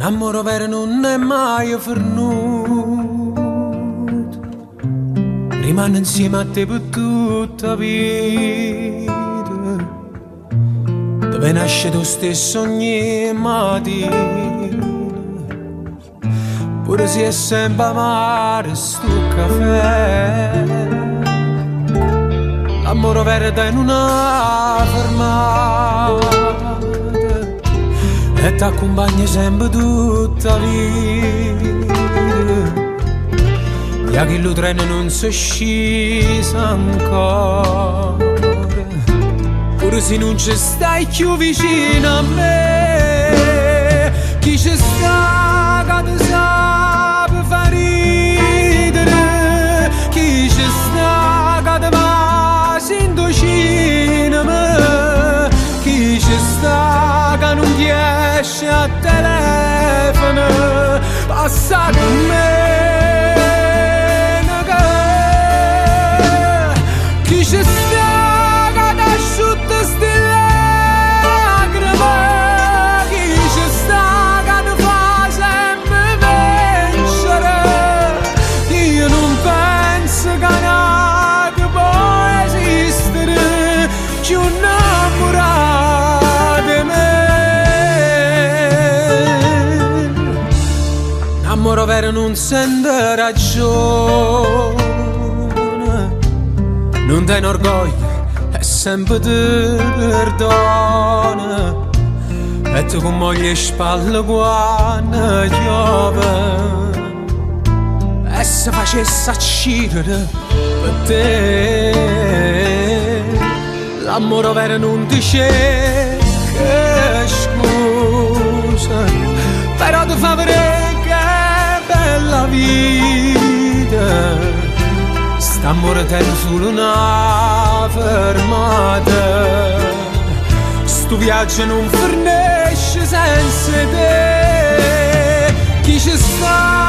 L'amore vero non è mai fernuto, rimane insieme a te per tutta la vita. Dove nasce tu stesso ogni mattina, pure se è sempre amaro sto caffè. L'amore vero in una fermata e ti accompagna sempre tutta la vita. E che il treno non si è sceso ancora, pure se non ci stai più vicino a me. Chi ci sta che ti sa per far ridere, chi ci sta che ti va sento cinema, chi ci sta che non riesce a telefono, passa con me. Chi ci sta che ti asciutta ste lacrime, chi ci sta che ti fa sempre vincere. Io non penso che che può esistere più innamorato di me. L'amore vero non sente ragione, non tiene orgoglio e sempre ti perdona, e tu con moglie spalle quando piove, e se facesse accidere per te. L'amore vero non ti cerca scusa, però ti fa vedere che è bella vita. St'amore tiene solo una fermata, sto viaggio non finisce senza te. Chi ci sta